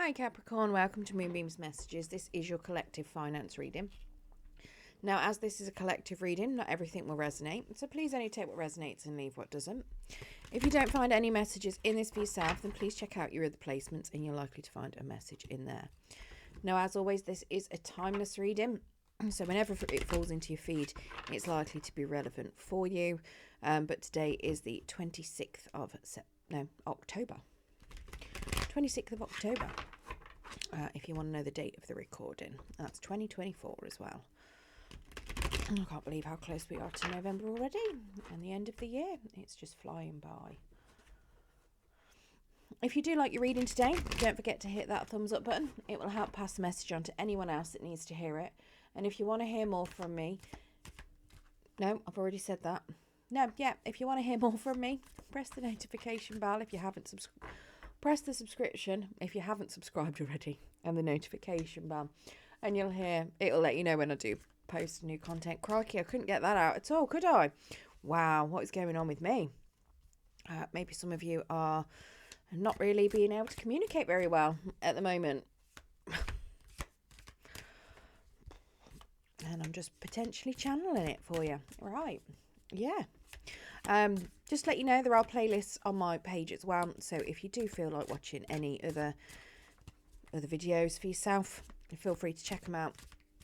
Hi Capricorn, welcome to Moonbeam's Messages. This is your collective finance reading. Now, as this is a collective reading, not everything will resonate, so please only take what resonates and leave what doesn't. If you don't find any messages in this for yourself, then please check out your other placements and you're likely to find a message in there. Now, as always, this is a timeless reading, so whenever it falls into your feed, it's likely to be relevant for you. But today is the 26th of October. 26th of October. If you want to know the date of the recording, that's 2024 as well. I can't believe how close we are to November already and the end of the year. It's just flying by. If you do like your reading today, don't forget to hit that thumbs up button. It will help pass the message on to anyone else that needs to hear it. And if you want to hear more from me, no, I've already said that. If you want to hear more from me, press the notification bell if you haven't press the subscription if you haven't subscribed already, and the notification bell, and it'll let you know when I do post new content. Crikey, I couldn't get that out at all, could I? Wow, what is going on with me? Maybe some of you are not really being able to communicate very well at the moment. And I'm just potentially channeling it for you. Right. Yeah. Just let you know there are playlists on my page as well. So if you do feel like watching any other videos for yourself, feel free to check them out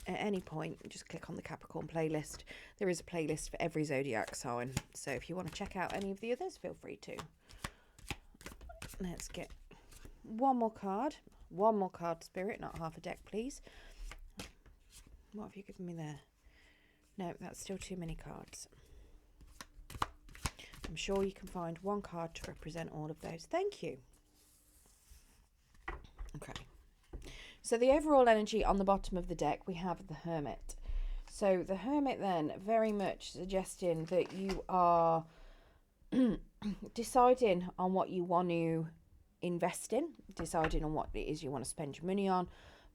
at any point. Just click on the Capricorn playlist. There is a playlist for every Zodiac sign. So if you want to check out any of the others, feel free to. Let's get one more card. One more card, Spirit, not half a deck, please. What have you given me there? No, that's still too many cards. I'm sure you can find one card to represent all of those. Thank you. Okay. So the overall energy on the bottom of the deck, we have the Hermit. So the Hermit then very much suggesting that you are deciding on what you want to invest in, deciding on what it is you want to spend your money on,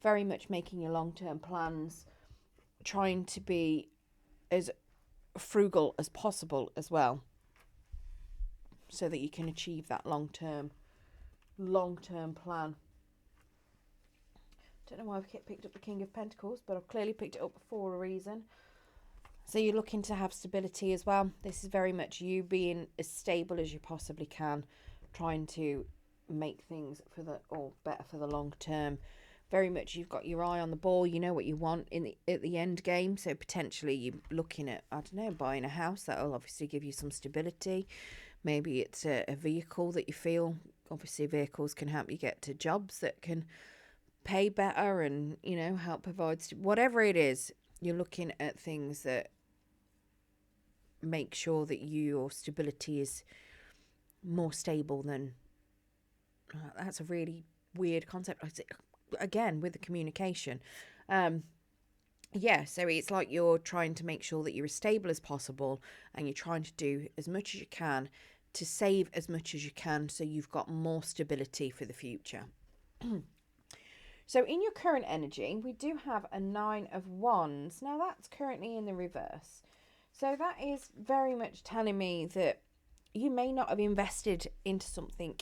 very much making your long-term plans, trying to be as frugal as possible as well, so that you can achieve that long-term plan. Don't know why I've picked up the King of Pentacles, but I've clearly picked it up for a reason. So you're looking to have stability as well. This is very much you being as stable as you possibly can, trying to make things better for the long term. Very much you've got your eye on the ball. You know what you want at the end game. So potentially you're looking at, buying a house. That'll obviously give you some stability. Maybe it's a vehicle that you feel, obviously vehicles can help you get to jobs that can pay better and, help provide, whatever it is, you're looking at things that make sure that your stability is more stable than, that's a really weird concept. Again, with the communication. So it's like you're trying to make sure that you're as stable as possible and you're trying to do as much as you can to save as much as you can so you've got more stability for the future. So in your current energy, we do have a 9 of Wands. Now that's currently in the reverse. So that is very much telling me that you may not have invested into something,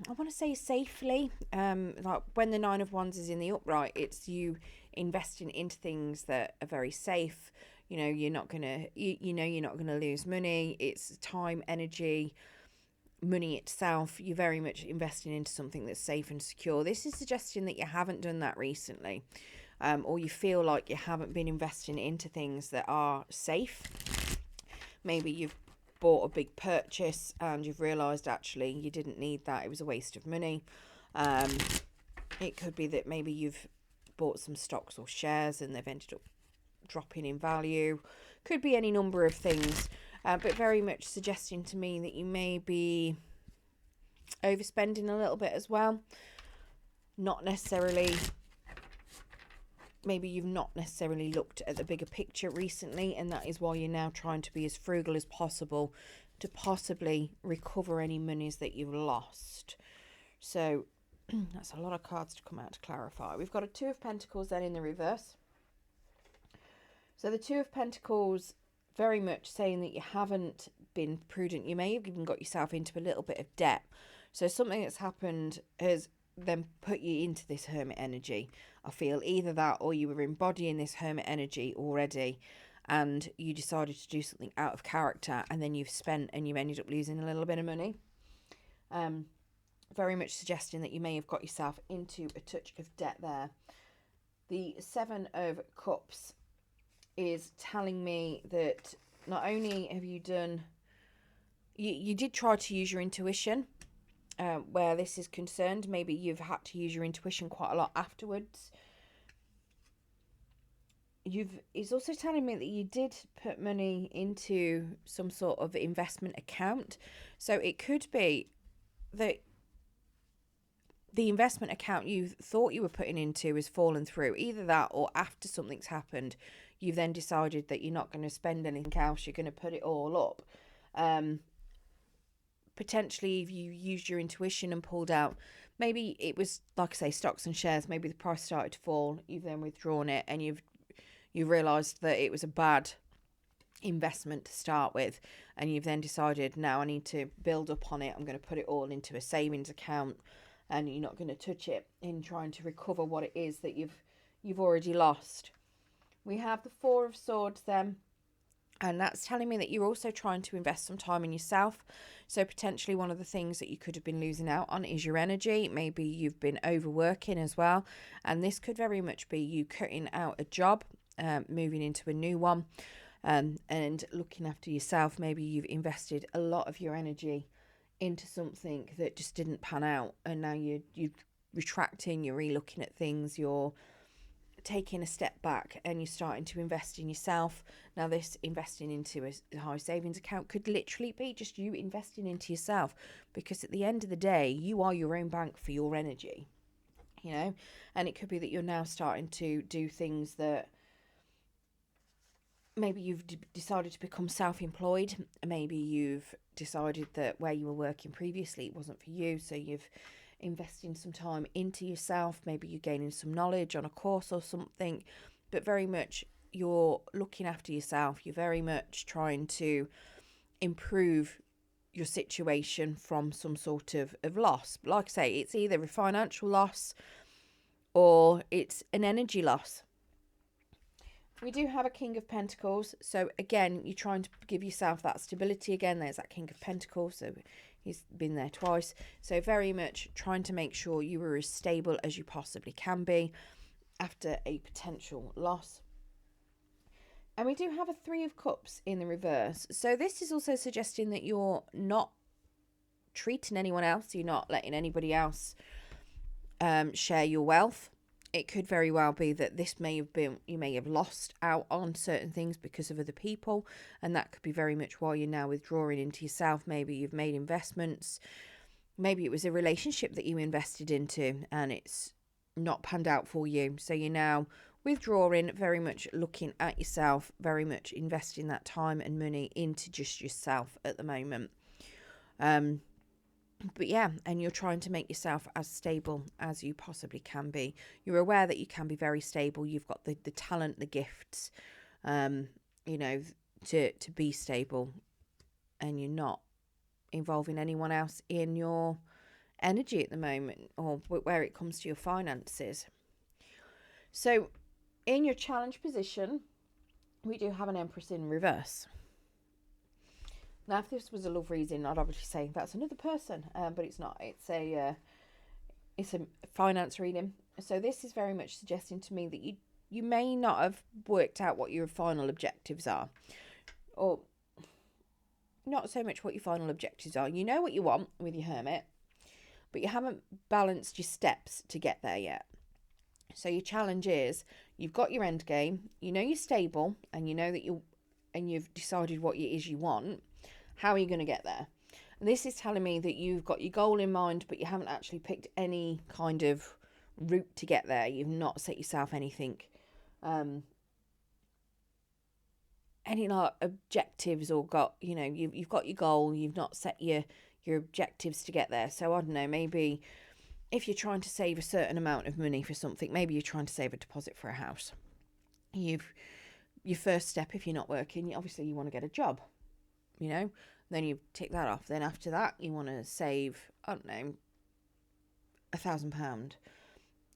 I want to say safely. Like when the 9 of Wands is in the upright, it's you investing into things that are very safe. You're not gonna, you're not gonna lose money. It's time, energy, money itself. You're very much investing into something that's safe and secure. This is suggesting that you haven't done that recently, or you feel like you haven't been investing into things that are safe. Maybe you've bought a big purchase and you've realized actually you didn't need that, it was a waste of money. It could be that maybe you've bought some stocks or shares and they've ended up dropping in value. Could be any number of things, but very much suggesting to me that you may be overspending a little bit as well. Not necessarily, maybe you've not necessarily looked at the bigger picture recently, and that is why you're now trying to be as frugal as possible to possibly recover any monies that you've lost. So that's a lot of cards to come out to clarify. We've got a 2 of Pentacles then in the reverse. So the 2 of Pentacles very much saying that you haven't been prudent. You may have even got yourself into a little bit of debt. So something that's happened has then put you into this hermit energy. I feel either that, or you were embodying this hermit energy already and you decided to do something out of character, and then you've spent and you ended up losing a little bit of money. Very much suggesting that you may have got yourself into a touch of debt there. The Seven of Cups is telling me that not only have you done, you did try to use your intuition where this is concerned. Maybe you've had to use your intuition quite a lot afterwards. It's also telling me that you did put money into some sort of investment account. So it could be that the investment account you thought you were putting into has fallen through. Either that, or after something's happened, you've then decided that you're not going to spend anything else. You're going to put it all up. Potentially, if you used your intuition and pulled out, maybe it was, like I say, stocks and shares. Maybe the price started to fall. You've then withdrawn it, and you've realised that it was a bad investment to start with, and you've then decided, now I need to build up on it. I'm going to put it all into a savings account, and you're not going to touch it in trying to recover what it is that you've already lost. We have the Four of Swords then, and that's telling me that you're also trying to invest some time in yourself. So potentially one of the things that you could have been losing out on is your energy. Maybe you've been overworking as well, and this could very much be you cutting out a job, moving into a new one, and looking after yourself. Maybe you've invested a lot of your energy into something that just didn't pan out, and now you're retracting, you're re-looking at things, you're taking a step back, and you're starting to invest in yourself. Now this investing into a high savings account could literally be just you investing into yourself, because at the end of the day you are your own bank for your energy, and it could be that you're now starting to do things that maybe you've decided to become self-employed. Maybe you've decided that where you were working previously it wasn't for you, so you've invested some time into yourself. Maybe you're gaining some knowledge on a course or something, but very much you're looking after yourself. You're very much trying to improve your situation from some sort of loss. Like I say, it's either a financial loss or it's an energy loss. We do have a King of Pentacles. So again, you're trying to give yourself that stability. Again, there's that King of Pentacles. So he's been there twice. So very much trying to make sure you are as stable as you possibly can be after a potential loss. And we do have a Three of Cups in the reverse. So this is also suggesting that you're not treating anyone else. You're not letting anybody else share your wealth. It could very well be that this may have been, you may have lost out on certain things because of other people, and that could be very much why you're now withdrawing into yourself. Maybe you've made investments. Maybe it was a relationship that you invested into and it's not panned out for you. So you're now withdrawing, very much looking at yourself, very much investing that time and money into just yourself at the moment. But yeah, and you're trying to make yourself as stable as you possibly can be. You're aware that you can be very stable. You've got the talent, the gifts, to be stable, and you're not involving anyone else in your energy at the moment, or where it comes to your finances. So in your challenge position, we do have an Empress in reverse. Now, if this was a love reading, I'd obviously say that's another person, but it's not. It's a finance reading. So this is very much suggesting to me that you may not have worked out what your final objectives are, or not so much what your final objectives are. You know what you want with your Hermit, but you haven't balanced your steps to get there yet. So your challenge is, you've got your end game, you're stable, and you know that you've decided what it is you want. How are you going to get there? And this is telling me that you've got your goal in mind, but you haven't actually picked any kind of route to get there. You've not set yourself anything, any like objectives, or got, you've got your goal. You've not set your objectives to get there. So I don't know, maybe if you're trying to save a certain amount of money for something, maybe you're trying to save a deposit for a house. Your first step, if you're not working, obviously you want to get a job. Then you tick that off. Then after that, you want to save, I don't know, £1,000,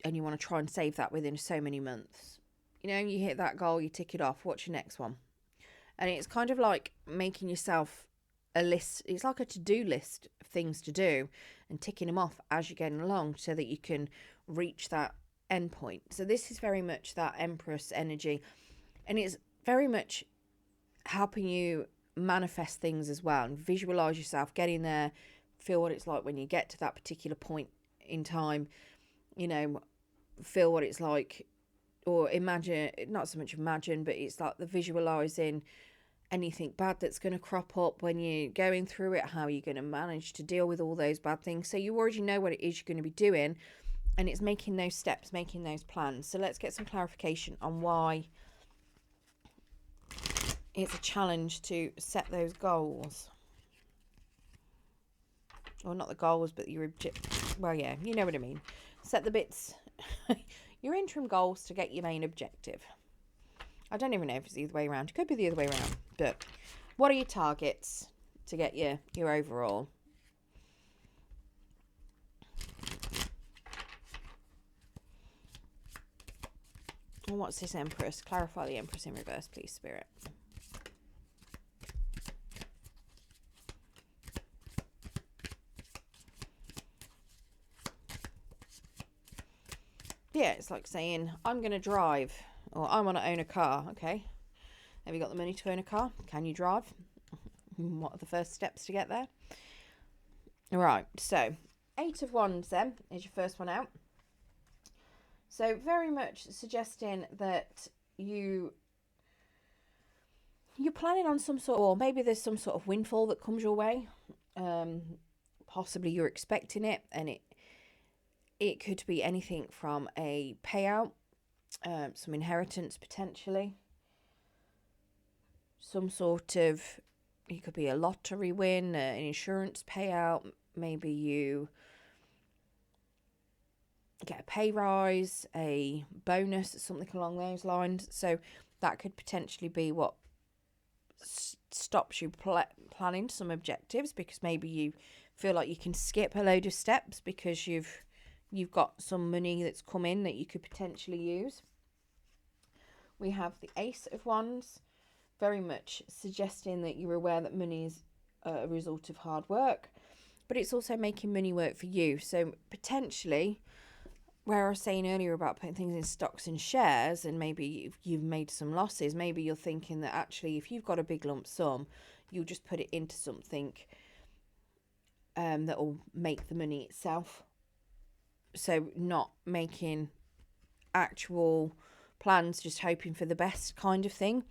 and you want to try and save that within so many months. You know, you hit that goal, you tick it off. What's your next one? And it's kind of like making yourself a list. It's like a to-do list of things to do and ticking them off as you're getting along so that you can reach that end point. So this is very much that Empress energy, and it's very much helping you manifest things as well and visualize yourself getting there, feel what it's like when you get to that particular point in time, you know, feel what it's like, or imagine, not so much imagine, but it's like the visualizing anything bad that's going to crop up when you're going through it, how you're going to manage to deal with all those bad things. So you already know what it is you're going to be doing, and it's making those steps, making those plans. So let's get some clarification on why it's a challenge to set those goals. Or not the goals, but your well, yeah, you know what I mean. Set the bits, your interim goals to get your main objective. I don't even know if it's the other way around. It could be the other way around. But what are your targets to get your overall? And what's this Empress? Clarify the Empress in reverse, please, Spirit. Yeah, it's like saying, I'm going to drive, or I want to own a car. Okay. Have you got the money to own a car? Can you drive? What are the first steps to get there? Right, so 8 of Wands then is your first one out. So very much suggesting that you're planning on some sort, or maybe there's some sort of windfall that comes your way. Possibly you're expecting it, and it could be anything from a payout, some inheritance potentially, some sort of, it could be a lottery win, an insurance payout, maybe you get a pay rise, a bonus, something along those lines. So that could potentially be what stops you planning some objectives, because maybe you feel like you can skip a load of steps because you've got some money that's come in that you could potentially use. We have the Ace of Wands, very much suggesting that you're aware that money is a result of hard work, but it's also making money work for you. So potentially, where I was saying earlier about putting things in stocks and shares, and maybe you've made some losses, maybe you're thinking that actually if you've got a big lump sum, you'll just put it into something that will make the money itself. So not making actual plans, just hoping for the best kind of thing.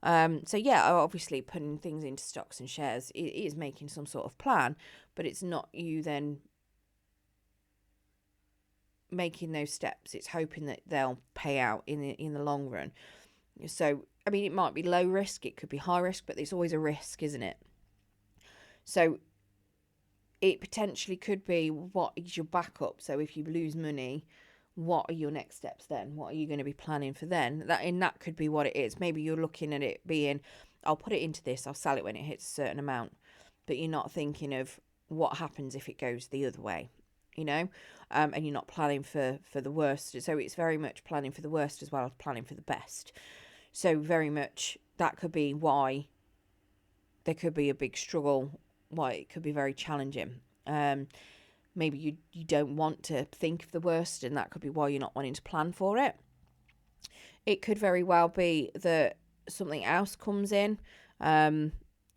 So yeah, obviously putting things into stocks and shares, it is making some sort of plan, but it's not you then making those steps. It's hoping that they'll pay out in the long run. So I mean, it might be low risk, it could be high risk, but there's always a risk, isn't it? So it potentially could be, what is your backup? So if you lose money, what are your next steps then? What are you going to be planning for then? That could be what it is. Maybe you're looking at it being, I'll put it into this, I'll sell it when it hits a certain amount. But you're not thinking of what happens if it goes the other way, you know? And you're not planning for the worst. So it's very much planning for the worst as well as planning for the best. So very much that could be why there could be a big struggle, why it could be very challenging. Maybe you don't want to think of the worst, and that could be why you're not wanting to plan for it. It could very well be that something else comes in and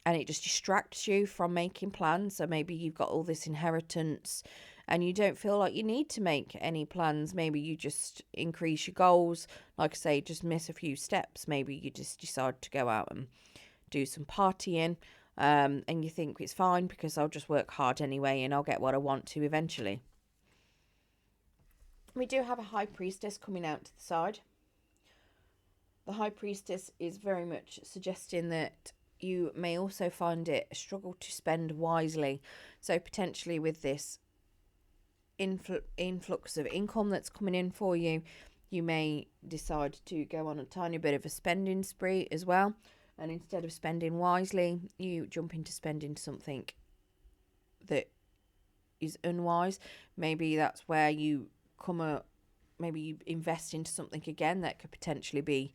it just distracts you from making plans. So maybe you've got all this inheritance and you don't feel like you need to make any plans. Maybe you just increase your goals. Like I say, just miss a few steps. Maybe you just decide to go out and do some partying. And you think it's fine because I'll just work hard anyway and I'll get what I want to eventually. We do have a High Priestess coming out to the side. The High Priestess is very much suggesting that you may also find it a struggle to spend wisely. So potentially with this influx of income that's coming in for you, you may decide to go on a tiny bit of a spending spree as well. And instead of spending wisely, you jump into spending something that is unwise. Maybe that's where you maybe you invest into something again that could potentially be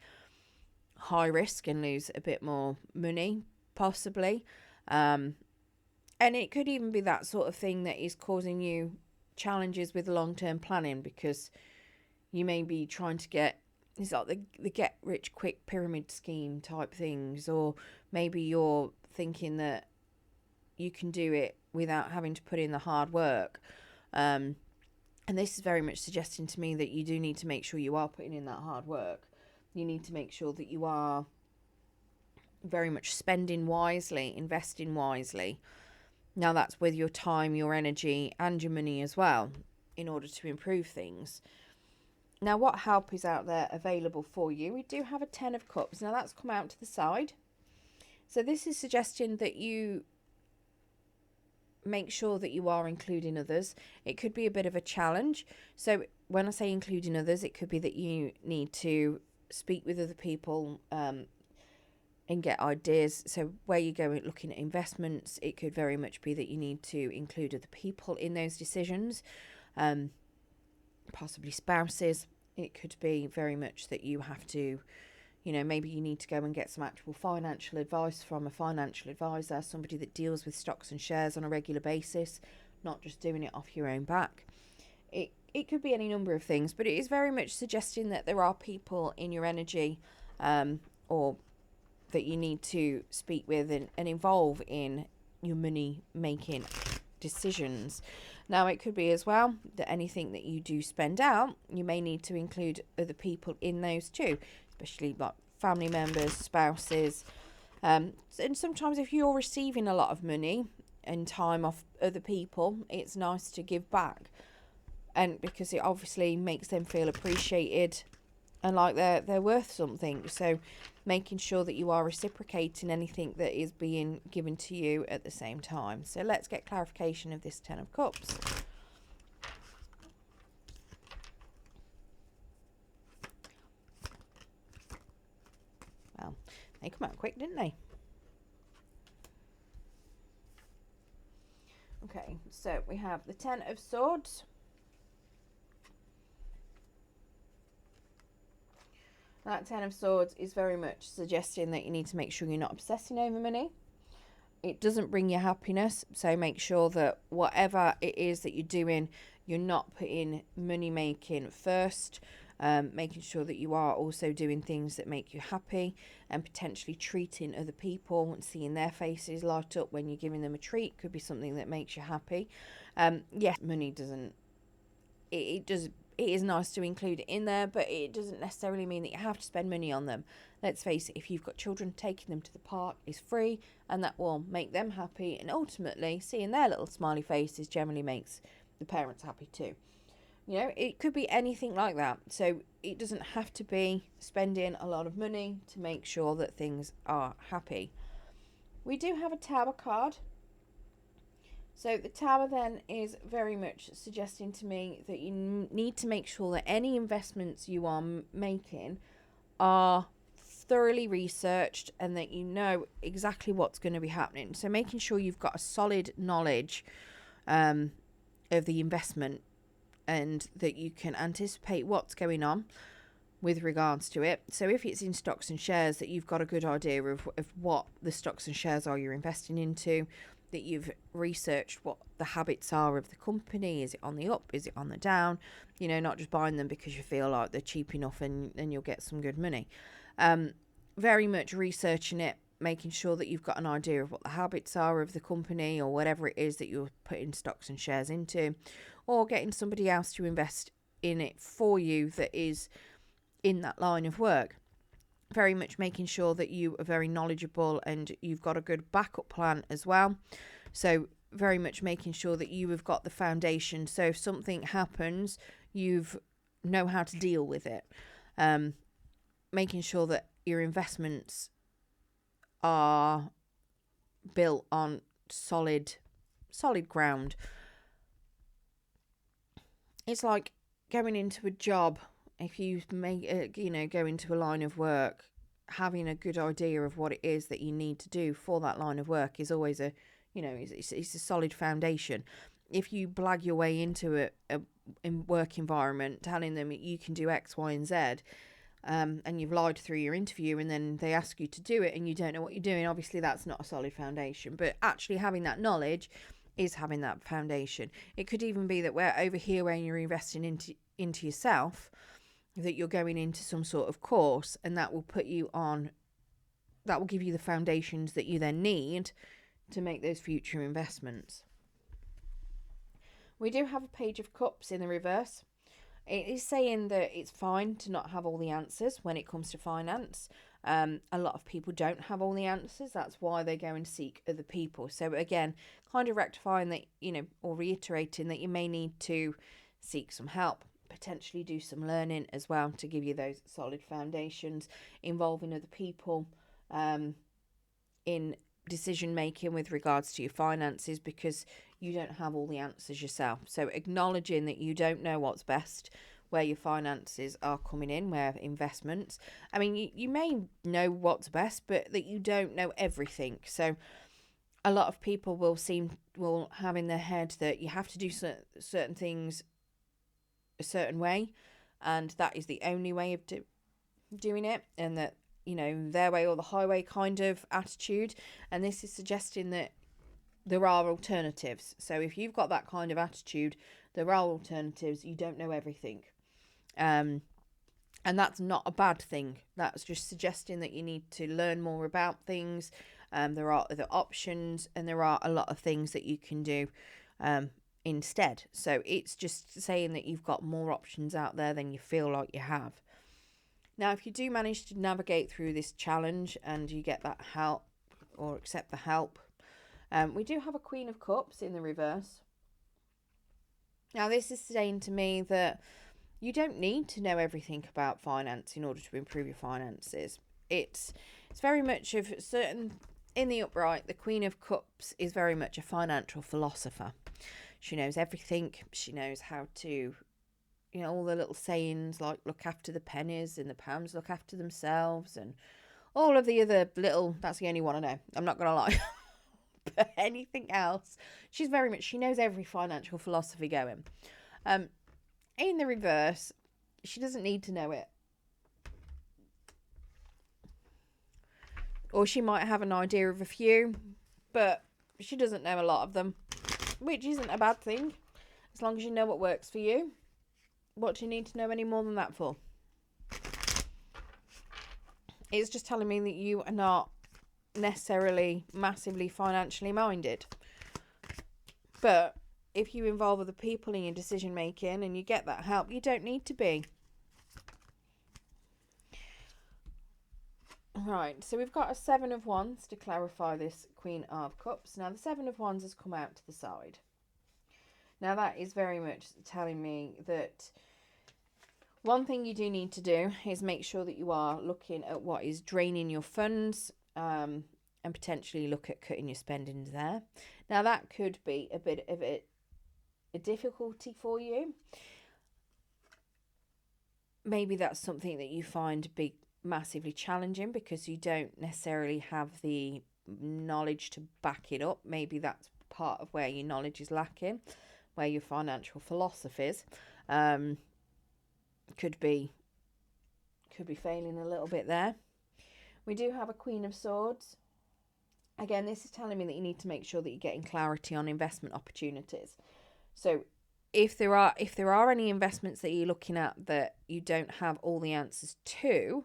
high risk and lose a bit more money, possibly. And it could even be that sort of thing that is causing you challenges with long-term planning, because you may be trying to get, it's like the get rich quick pyramid scheme type things, or maybe you're thinking that you can do it without having to put in the hard work. And this is very much suggesting to me that you do need to make sure you are putting in that hard work. You need to make sure that you are very much spending wisely, investing wisely. Now that's with your time, your energy, and your money as well, in order to improve things. Now, what help is out there available for you? We do have a 10 of Cups. Now that's come out to the side. So this is suggesting that you make sure that you are including others. It could be a bit of a challenge. So when I say including others, it could be that you need to speak with other people and get ideas. So where you go looking at investments, it could very much be that you need to include other people in those decisions, possibly spouses. It could be very much that you have to, maybe you need to go and get some actual financial advice from a financial advisor, somebody that deals with stocks and shares on a regular basis, not just doing it off your own back. It could be any number of things, but it is very much suggesting that there are people in your energy or that you need to speak with and involve in your money making decisions. Now, it could be as well that anything that you do spend out, you may need to include other people in those too, especially like family members, spouses. And sometimes if you're receiving a lot of money and time off other people, it's nice to give back. And because it obviously makes them feel appreciated and like they're worth something. So making sure that you are reciprocating anything that is being given to you at the same time. So let's get clarification of this 10 of Cups. Well, they come out quick, didn't they? Okay, so we have the 10 of Swords. That 10 of Swords is very much suggesting that you need to make sure you're not obsessing over money. It doesn't bring you happiness, so make sure that whatever it is that you're doing, you're not putting money making first. Making sure that you are also doing things that make you happy, and potentially treating other people and seeing their faces light up when you're giving them a treat could be something that makes you happy. Yes, money doesn't, it is nice to include it in there, but it doesn't necessarily mean that you have to spend money on them. Let's face it, if you've got children, taking them to the park is free, and that will make them happy, and ultimately seeing their little smiley faces generally makes the parents happy too. It could be anything like that. So it doesn't have to be spending a lot of money to make sure that things are happy. We do have a Tower card. So the Tower then is very much suggesting to me that you need to make sure that any investments you are making are thoroughly researched and that you know exactly what's going to be happening. So making sure you've got a solid knowledge of the investment, and that you can anticipate what's going on with regards to it. So if it's in stocks and shares, that you've got a good idea of what the stocks and shares are you're investing into, that you've researched what the habits are of the company. Is it on the up? Is it on the down? Not just buying them because you feel like they're cheap enough and you'll get some good money. Very much researching it, making sure that you've got an idea of what the habits are of the company or whatever it is that you're putting stocks and shares into, or getting somebody else to invest in it for you that is in that line of work. Very much making sure that you are very knowledgeable and you've got a good backup plan as well. So very much making sure that you have got the foundation. So if something happens, you know how to deal with it. Making sure that your investments are built on solid ground. It's like going into a job. If you go into a line of work having a good idea of what it is that you need to do for that line of work is always it's a solid foundation. If you blag your way into a work environment telling them you can do X, Y, and Z, and you've lied through your interview, and then they ask you to do it and you don't know what you're doing, obviously that's not a solid foundation. But actually having that knowledge is having that foundation. It could even be that where over here, where you're investing into yourself, that you're going into some sort of course, and that will put you on, that will give you the foundations that you then need to make those future investments. We do have a Page of Cups in the reverse. It is saying that it's fine to not have all the answers when it comes to finance. A lot of people don't have all the answers. That's why they go and seek other people. So again, kind of rectifying that, or reiterating that you may need to seek some help, potentially do some learning as well to give you those solid foundations, involving other people in decision making with regards to your finances, because you don't have all the answers yourself. So acknowledging that you don't know what's best, where your finances are coming in, where investments, I mean, you may know what's best, but that you don't know everything. So a lot of people will have in their head that you have to do certain things a certain way, and that is the only way of doing it, and that their way or the highway kind of attitude. And this is suggesting that there are alternatives. So if you've got that kind of attitude, there are alternatives. You don't know everything, and that's not a bad thing. That's just suggesting that you need to learn more about things. There are other options, and there are a lot of things that you can do instead. So it's just saying that you've got more options out there than you feel like you have. Now, if you do manage to navigate through this challenge and you get that help or accept the help, we do have a Queen of Cups in the reverse. Now, this is saying to me that you don't need to know everything about finance in order to improve your finances. It's very much of certain, in the upright, the Queen of Cups is very much a financial philosopher. She knows everything. She knows how to, all the little sayings like look after the pennies and the pounds look after themselves, and all of the other little, that's the only one I know. I'm not going to lie. But anything else, she knows every financial philosophy going. In the reverse, she doesn't need to know it. Or she might have an idea of a few, but she doesn't know a lot of them, which isn't a bad thing. As long as you know what works for you. What do you need to know any more than that for? It's just telling me that you are not necessarily massively financially minded. But if you involve other people in your decision making and you get that help, you don't need to be. Right, so we've got a Seven of Wands to clarify this Queen of Cups. Now, the Seven of Wands has come out to the side. Now, that is very much telling me that one thing you do need to do is make sure that you are looking at what is draining your funds, and potentially look at cutting your spending there. Now, that could be a bit of a difficulty for you. Maybe that's something that you find be massively challenging because you don't necessarily have the knowledge to back it up. Maybe that's part of where your knowledge is lacking, where your financial philosophies could be failing a little bit there. We do have a Queen of Swords. Again, this is telling me that you need to make sure that you're getting clarity on investment opportunities. So if there are any investments that you're looking at that you don't have all the answers to,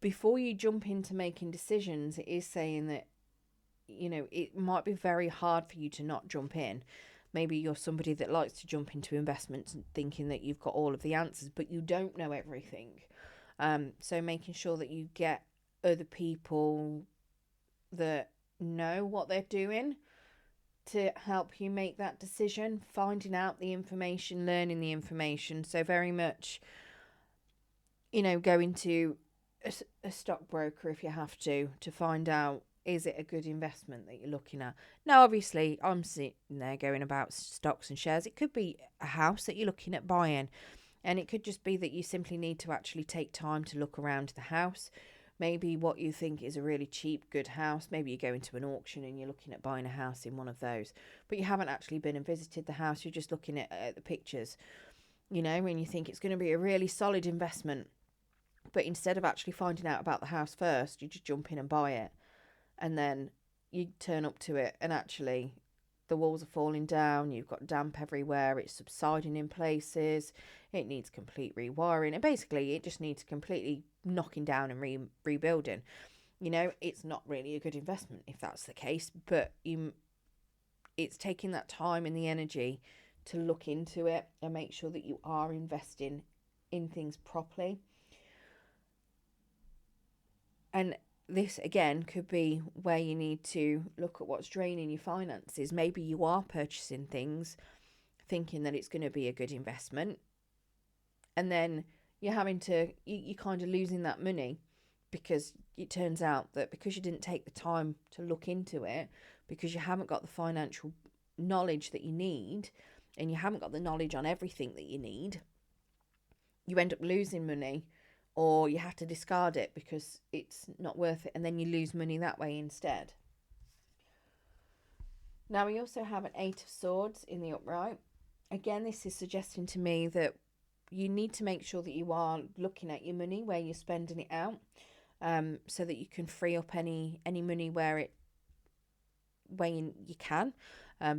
before you jump into making decisions, it is saying that, it might be very hard for you to not jump in. Maybe you're somebody that likes to jump into investments and thinking that you've got all of the answers, but you don't know everything. So making sure that you get other people that know what they're doing to help you make that decision, finding out the information, learning the information. So very much, going to a stockbroker if you have to find out, is it a good investment that you're looking at? Now, obviously, I'm sitting there going about stocks and shares. It could be a house that you're looking at buying. And it could just be that you simply need to actually take time to look around the house. Maybe what you think is a really cheap, good house. Maybe you go into an auction and you're looking at buying a house in one of those, but you haven't actually been and visited the house. You're just looking at the pictures, you know, and you think it's going to be a really solid investment. But instead of actually finding out about the house first, you just jump in and buy it. And then you turn up to it and actually the walls are falling down, you've got damp everywhere, it's subsiding in places, it needs complete rewiring, and basically it just needs completely knocking down and rebuilding. You know, it's not really a good investment if that's the case, but it's taking that time and the energy to look into it and make sure that you are investing in things properly. And this again could be where you need to look at what's draining your finances. Maybe you are purchasing things thinking that it's going to be a good investment, and then you're having to you kind of losing that money because it turns out that because you didn't take the time to look into it, because you haven't got the financial knowledge that you need, and you haven't got the knowledge on everything that you need, you end up losing money, or you have to discard it because it's not worth it, and then you lose money that way instead. Now we also have an 8 of Swords in the upright. Again, this is suggesting to me that you need to make sure that you are looking at your money, where you're spending it out, so that you can free up any money where you can,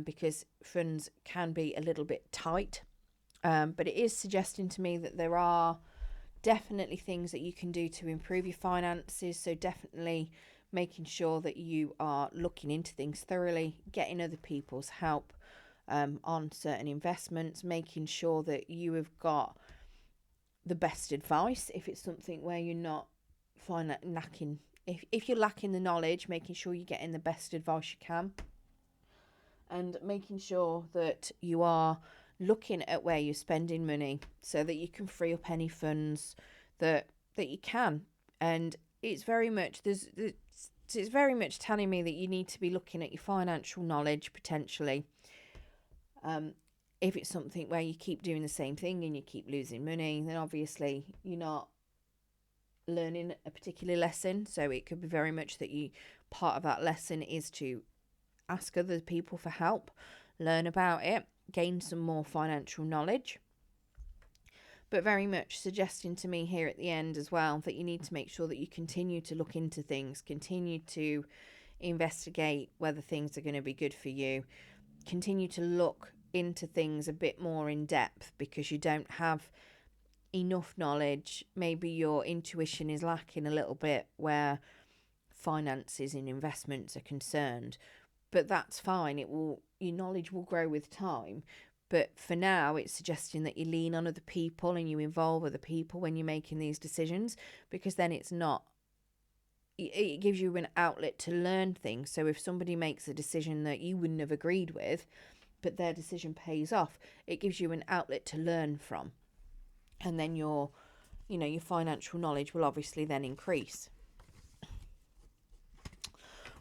because funds can be a little bit tight. But it is suggesting to me that there are definitely things that you can do to improve your finances. So definitely making sure that you are looking into things thoroughly, getting other people's help on certain investments, making sure that you have got the best advice if it's something where you're not lacking. If you're lacking the knowledge, making sure you're getting the best advice you can, and making sure that you are looking at where you're spending money so that you can free up any funds that you can. And it's very much it's very much telling me that you need to be looking at your financial knowledge potentially. If it's something where you keep doing the same thing and you keep losing money, then obviously you're not learning a particular lesson. So it could be very much that part of that lesson is to ask other people for help, learn about it, gain some more financial knowledge. But very much suggesting to me here at the end as well that you need to make sure that you continue to look into things, continue to investigate whether things are going to be good for you, continue to look into things a bit more in depth, because you don't have enough knowledge. Maybe your intuition is lacking a little bit where finances and investments are concerned, but that's fine. Your knowledge will grow with time. But for now, it's suggesting that you lean on other people and you involve other people when you're making these decisions, because then it gives you an outlet to learn things. So if somebody makes a decision that you wouldn't have agreed with, but their decision pays off, it gives you an outlet to learn from. And then your financial knowledge will obviously then increase.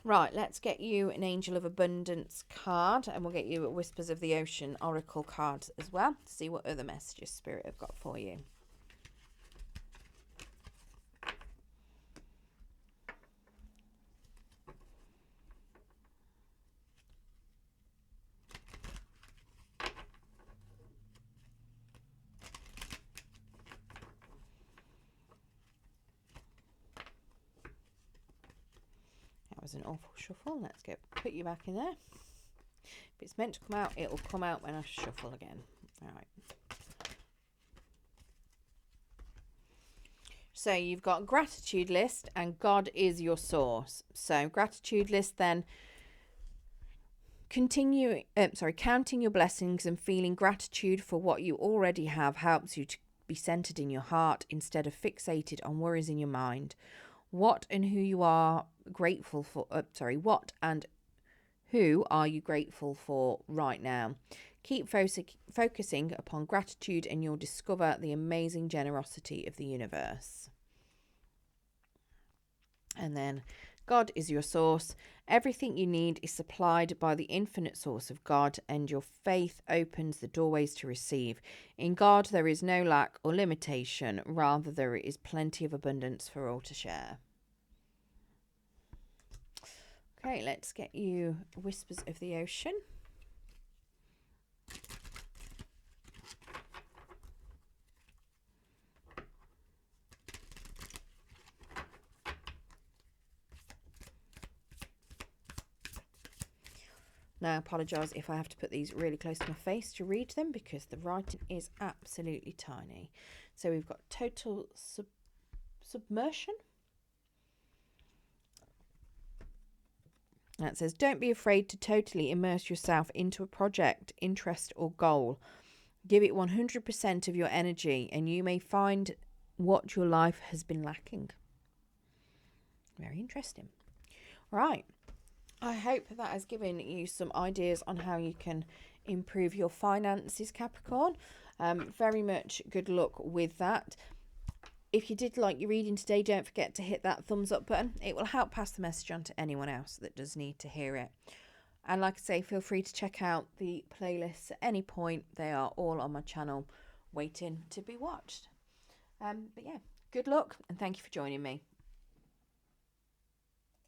Right, let's get you an Angel of Abundance card, and we'll get you a Whispers of the Ocean Oracle card as well to see what other messages Spirit have got for you. Was an awful shuffle. Let's put you back in there. If it's meant to come out, it'll come out when I shuffle again. All right. So you've got gratitude list and God is your source. So gratitude list, then counting your blessings and feeling gratitude for what you already have helps you to be centered in your heart instead of fixated on worries in your mind. What and who you are grateful for, what and who are you grateful for right now? Keep focusing upon gratitude and you'll discover the amazing generosity of the universe. And then God is your source. Everything you need is supplied by the infinite source of God, and your faith opens the doorways to receive. In God, there is no lack or limitation. Rather, there is plenty of abundance for all to share. Okay, let's get you Whispers of the Ocean. Now, I apologise if I have to put these really close to my face to read them because the writing is absolutely tiny. So we've got total submersion. That says, don't be afraid to totally immerse yourself into a project, interest or goal. Give it 100% of your energy and you may find what your life has been lacking. Very interesting. Right. I hope that has given you some ideas on how you can improve your finances, Capricorn. Very much good luck with that. If you did like your reading today, don't forget to hit that thumbs up button. It will help pass the message on to anyone else that does need to hear it. And like I say, feel free to check out the playlists at any point. They are all on my channel waiting to be watched. But yeah, good luck and thank you for joining me.